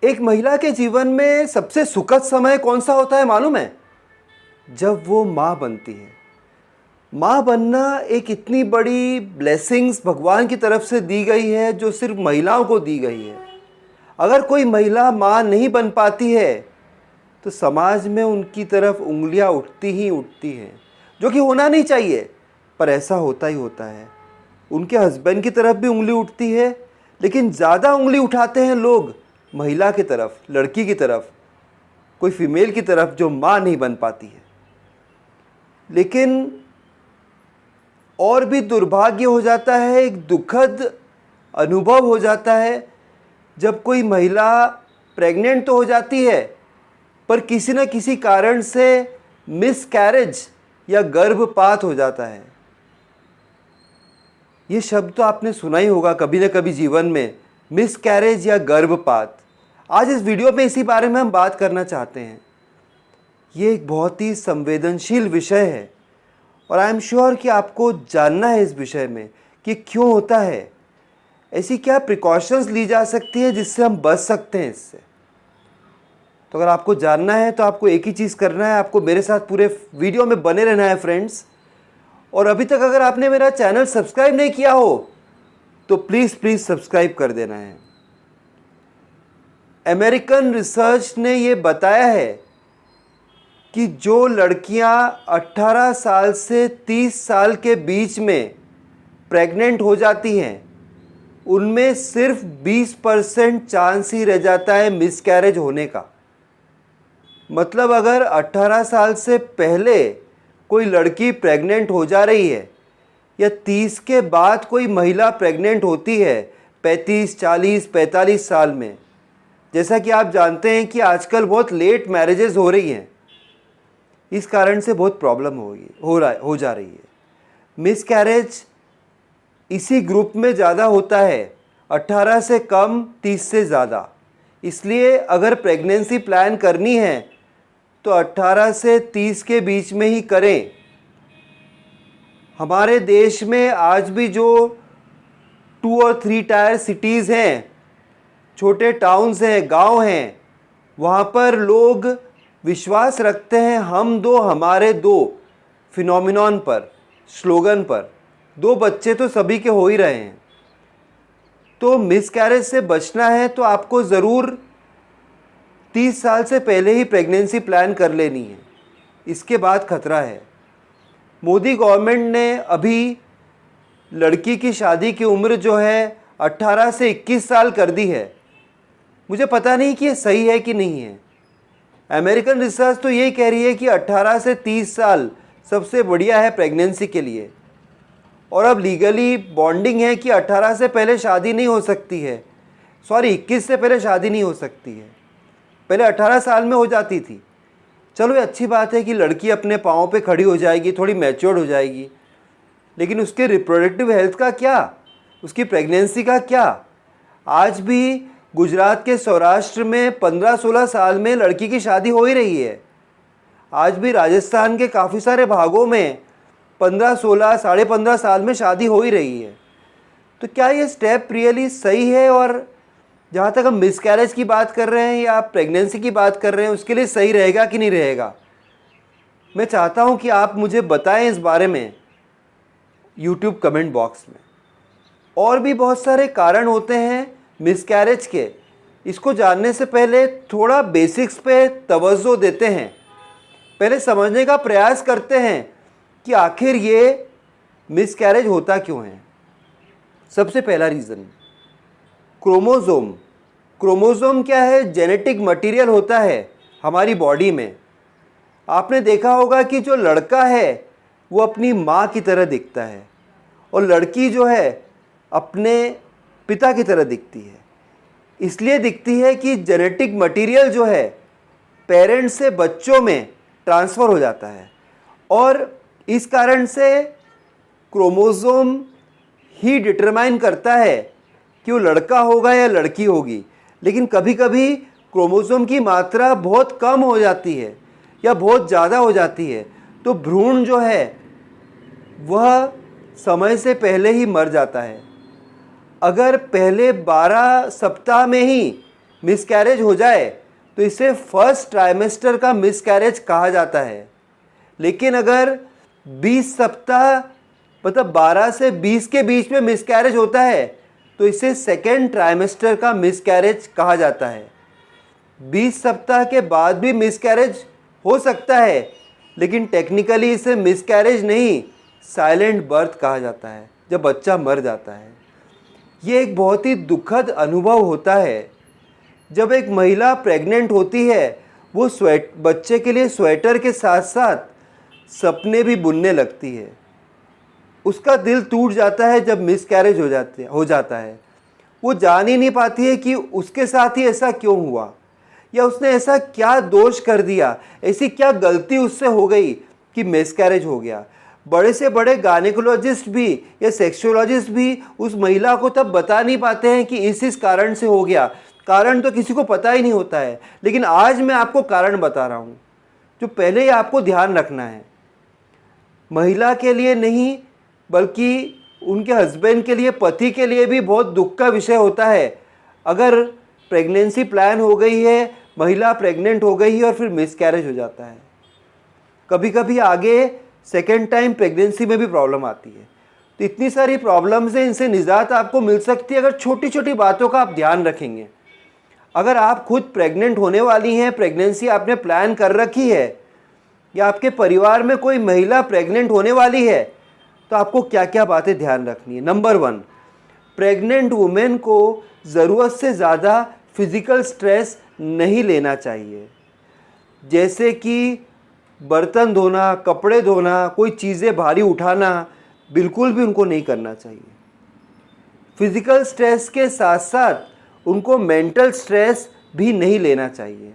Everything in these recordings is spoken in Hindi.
एक महिला के जीवन में सबसे सुखद समय कौन सा होता है मालूम है? जब वो माँ बनती है। माँ बनना एक इतनी बड़ी ब्लेसिंग्स भगवान की तरफ से दी गई है जो सिर्फ महिलाओं को दी गई है। अगर कोई महिला माँ नहीं बन पाती है तो समाज में उनकी तरफ उंगलियां उठती ही उठती हैं, जो कि होना नहीं चाहिए, पर ऐसा होता ही होता है। उनके हस्बैंड की तरफ भी उंगली उठती है, लेकिन ज़्यादा उंगली उठाते हैं लोग महिला की तरफ, लड़की की तरफ, कोई फीमेल की तरफ जो माँ नहीं बन पाती है। लेकिन और भी दुर्भाग्य हो जाता है, एक दुखद अनुभव हो जाता है जब कोई महिला प्रेग्नेंट तो हो जाती है पर किसी न किसी कारण से मिसकैरेज या गर्भपात हो जाता है। ये शब्द तो आपने सुना ही होगा कभी न कभी जीवन में, मिसकैरेज या गर्भपात। आज इस वीडियो में इसी बारे में हम बात करना चाहते हैं। ये एक बहुत ही संवेदनशील विषय है और आई एम श्योर कि आपको जानना है इस विषय में कि क्यों होता है, ऐसी क्या प्रिकॉशंस ली जा सकती है जिससे हम बच सकते हैं इससे। तो अगर आपको जानना है तो आपको एक ही चीज़ करना है, आपको मेरे साथ पूरे वीडियो में बने रहना है फ्रेंड्स। और अभी तक अगर आपने मेरा चैनल सब्सक्राइब नहीं किया हो तो प्लीज़ सब्सक्राइब कर देना है। अमेरिकन रिसर्च ने ये बताया है कि जो लड़कियां 18 साल से 30 साल के बीच में प्रेग्नेंट हो जाती हैं उनमें सिर्फ 20% चांस ही रह जाता है मिसकैरेज होने का। मतलब अगर 18 साल से पहले कोई लड़की प्रेग्नेंट हो जा रही है या 30 के बाद कोई महिला प्रेग्नेंट होती है 35, 40, 45 साल में, जैसा कि आप जानते हैं कि आजकल बहुत लेट मैरिजेस हो रही हैं, इस कारण से बहुत प्रॉब्लम हो जा रही है। मिसकैरेज इसी ग्रुप में ज़्यादा होता है, 18 से कम, 30 से ज़्यादा। इसलिए अगर प्रेगनेंसी प्लान करनी है तो 18 से 30 के बीच में ही करें। हमारे देश में आज भी जो 2 और 3 टायर सिटीज़ हैं, छोटे टाउन्स हैं, गांव हैं, वहाँ पर लोग विश्वास रखते हैं हम दो हमारे दो फिनोमिनॉन पर, स्लोगन पर। 2 बच्चे तो सभी के हो ही रहे हैं। तो मिसकैरेज से बचना है तो आपको ज़रूर 30 साल से पहले ही प्रेगनेंसी प्लान कर लेनी है, इसके बाद खतरा है। मोदी गवर्नमेंट ने अभी लड़की की शादी की उम्र जो है 18 से 21 साल कर दी है। मुझे पता नहीं कि ये सही है कि नहीं है। अमेरिकन रिसर्च तो यही कह रही है कि 18 से 30 साल सबसे बढ़िया है प्रेगनेंसी के लिए। और अब लीगली बॉन्डिंग है कि 18 से पहले शादी नहीं हो सकती है, 21 से पहले शादी नहीं हो सकती है। पहले 18 साल में हो जाती थी। चलो ये अच्छी बात है कि लड़की अपने पाँव पे खड़ी हो जाएगी, थोड़ी मैच्योर्ड हो जाएगी, लेकिन उसके रिप्रोडक्टिव हेल्थ का क्या, उसकी प्रेगनेंसी का क्या? आज भी गुजरात के सौराष्ट्र में 15-16 साल में लड़की की शादी हो ही रही है। आज भी राजस्थान के काफ़ी सारे भागों में 15-16, 15.5 साल में शादी हो ही रही है। तो क्या ये स्टेप रियली सही है? और जहाँ तक हम मिसकैरेज की बात कर रहे हैं या प्रेगनेंसी की बात कर रहे हैं, उसके लिए सही रहेगा कि नहीं रहेगा? मैं चाहता हूँ कि आप मुझे बताएं इस बारे में YouTube कमेंट बॉक्स में। और भी बहुत सारे कारण होते हैं मिसकैरेज के। इसको जानने से पहले थोड़ा बेसिक्स पे तवज्जो देते हैं, पहले समझने का प्रयास करते हैं कि आखिर ये मिसकैरेज होता क्यों है। सबसे पहला रीज़न, क्रोमोसोम। क्रोमोसोम क्या है? जेनेटिक मटेरियल होता है हमारी बॉडी में। आपने देखा होगा कि जो लड़का है वो अपनी माँ की तरह दिखता है और लड़की जो है अपने पिता की तरह दिखती है। इसलिए दिखती है कि जेनेटिक मटेरियल जो है पेरेंट्स से बच्चों में ट्रांसफ़र हो जाता है और इस कारण से क्रोमोसोम ही डिटरमाइन करता है कि वो लड़का होगा या लड़की होगी। लेकिन कभी कभी क्रोमोसोम की मात्रा बहुत कम हो जाती है या बहुत ज़्यादा हो जाती है, तो भ्रूण जो है वह समय से पहले ही मर जाता है। अगर पहले 12 सप्ताह में ही मिसकैरेज हो जाए तो इसे फर्स्ट ट्राइमेस्टर का मिसकैरेज कहा जाता है। लेकिन अगर 20 सप्ताह मतलब 12 से 20 के बीच में मिसकैरेज होता है तो इसे सेकेंड ट्राइमेस्टर का मिसकैरेज कहा जाता है। 20 सप्ताह के बाद भी मिसकैरेज हो सकता है, लेकिन टेक्निकली इसे मिसकैरेज नहीं, साइलेंट बर्थ कहा जाता है, जब बच्चा मर जाता है। ये एक बहुत ही दुखद अनुभव होता है। जब एक महिला प्रेग्नेंट होती है, वो बच्चे के लिए स्वेटर के साथ साथ सपने भी बुनने लगती है। उसका दिल टूट जाता है जब मिसकैरेज हो जाता है। वो जान ही नहीं पाती है कि उसके साथ ही ऐसा क्यों हुआ, या उसने ऐसा क्या दोष कर दिया, ऐसी क्या गलती उससे हो गई कि मिसकैरेज हो गया। बड़े से बड़े गायनेकोलॉजिस्ट भी या सेक्सोलॉजिस्ट भी उस महिला को तब बता नहीं पाते हैं कि इस कारण से हो गया। कारण तो किसी को पता ही नहीं होता है। लेकिन आज मैं आपको कारण बता रहा हूँ जो पहले ही आपको ध्यान रखना है। महिला के लिए नहीं बल्कि उनके हस्बैंड के लिए, पति के लिए भी बहुत दुख का विषय होता है अगर प्रेगनेंसी प्लान हो गई है, महिला प्रेग्नेंट हो गई है और फिर मिसकैरेज हो जाता है। कभी कभी आगे सेकेंड टाइम प्रेगनेंसी में भी प्रॉब्लम आती है। तो इतनी सारी प्रॉब्लम्स हैं, इनसे निजात आपको मिल सकती है अगर छोटी छोटी बातों का आप ध्यान रखेंगे। अगर आप खुद प्रेग्नेंट होने वाली हैं, प्रेगनेंसी आपने प्लान कर रखी है, या आपके परिवार में कोई महिला प्रेग्नेंट होने वाली है, तो आपको क्या क्या बातें ध्यान रखनी है। नंबर 1, प्रेग्नेंट वुमेन को ज़रूरत से ज़्यादा फिज़िकल स्ट्रेस नहीं लेना चाहिए, जैसे कि बर्तन धोना, कपड़े धोना, कोई चीज़ें भारी उठाना, बिल्कुल भी उनको नहीं करना चाहिए। फिज़िकल स्ट्रेस के साथ साथ उनको मेंटल स्ट्रेस भी नहीं लेना चाहिए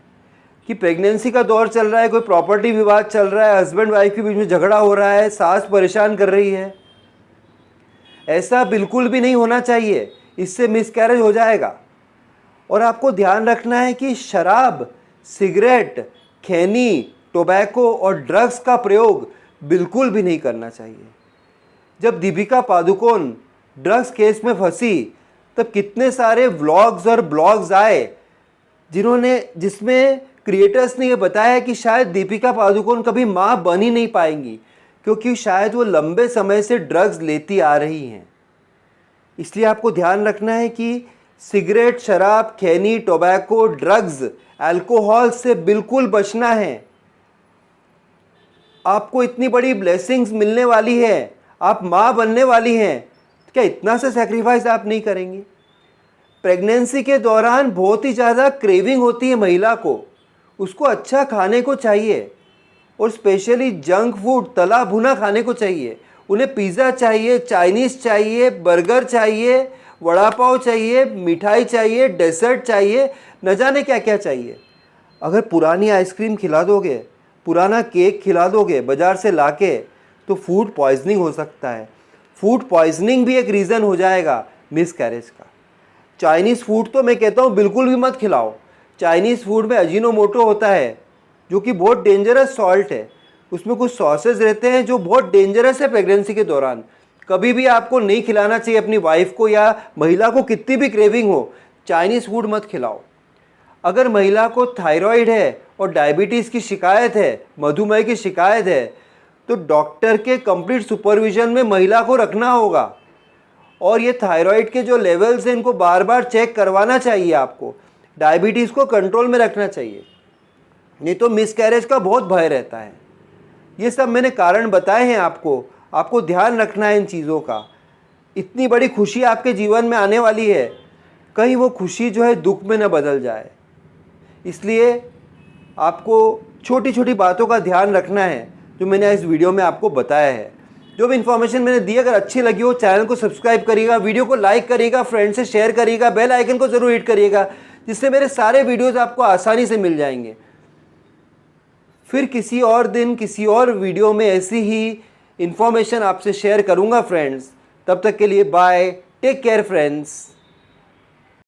कि प्रेगनेंसी का दौर चल रहा है, कोई प्रॉपर्टी विवाद चल रहा है, हस्बैंड वाइफ के बीच में झगड़ा हो रहा है, सास परेशान कर रही है। ऐसा बिल्कुल भी नहीं होना चाहिए, इससे मिसकैरेज हो जाएगा। और आपको ध्यान रखना है कि शराब, सिगरेट, खैनी, टोबैको और ड्रग्स का प्रयोग बिल्कुल भी नहीं करना चाहिए। जब दीपिका पादुकोण ड्रग्स केस में फंसी तब कितने सारे व्लॉग्स और ब्लॉग्स आए जिसमें क्रिएटर्स ने ये बताया कि शायद दीपिका पादुकोण कभी माँ बन ही नहीं पाएंगी, क्योंकि शायद वो लंबे समय से ड्रग्स लेती आ रही हैं। इसलिए आपको ध्यान रखना है कि सिगरेट, शराब, खैनी, टोबैको, ड्रग्स, अल्कोहल से बिल्कुल बचना है। आपको इतनी बड़ी ब्लेसिंग्स मिलने वाली है, आप माँ बनने वाली हैं, क्या इतना सा सैक्रिफाइस आप नहीं करेंगे? प्रेगनेंसी के दौरान बहुत ही ज़्यादा क्रेविंग होती है महिला को, उसको अच्छा खाने को चाहिए, और स्पेशली जंक फूड, तला भुना खाने को चाहिए। उन्हें पिज़्ज़ा चाहिए, चाइनीज़ चाहिए, बर्गर चाहिए, वड़ा पाव चाहिए, मिठाई चाहिए, डेजर्ट चाहिए, न जाने क्या क्या चाहिए। अगर पुरानी आइसक्रीम खिला दोगे, पुराना केक खिला दोगे बाज़ार से लाके, तो फूड पॉइजनिंग हो सकता है। फूड पॉइजनिंग भी एक रीज़न हो जाएगा मिसकैरेज का। चाइनीज़ फूड तो मैं कहता हूँ बिल्कुल भी मत खिलाओ। चाइनीज़ फूड में अजीनोमोटो होता है, जो कि बहुत डेंजरस सॉल्ट है। उसमें कुछ सॉसेज रहते हैं जो बहुत डेंजरस है प्रेगनेंसी के दौरान। कभी भी आपको नहीं खिलाना चाहिए अपनी वाइफ को, या महिला को कितनी भी क्रेविंग हो, चाइनीज़ फूड मत खिलाओ। अगर महिला को थायराइड है और डायबिटीज़ की शिकायत है, मधुमेह की शिकायत है, तो डॉक्टर के कंप्लीट सुपरविजन में महिला को रखना होगा। और ये थायराइड के जो लेवल्स हैं इनको बार बार चेक करवाना चाहिए आपको। डायबिटीज़ को कंट्रोल में रखना चाहिए, नहीं तो मिसकैरेज का बहुत भय रहता है। ये सब मैंने कारण बताए हैं आपको ध्यान रखना है इन चीज़ों का। इतनी बड़ी खुशी आपके जीवन में आने वाली है, कहीं वो खुशी जो है दुख में न बदल जाए। इसलिए आपको छोटी छोटी बातों का ध्यान रखना है जो मैंने इस वीडियो में आपको बताया है। जो भी इन्फॉर्मेशन मैंने दी अगर अच्छी लगी हो, चैनल को सब्सक्राइब करिएगा, वीडियो को लाइक करिएगा, फ्रेंड से शेयर करिएगा, बेल आइकन को ज़रूर हिट करिएगा, जिससे मेरे सारे वीडियोज़ आपको आसानी से मिल जाएंगे। फिर किसी और दिन किसी और वीडियो में ऐसी ही इन्फॉर्मेशन आपसे शेयर करूंगा फ्रेंड्स। तब तक के लिए बाय, टेक केयर फ्रेंड्स।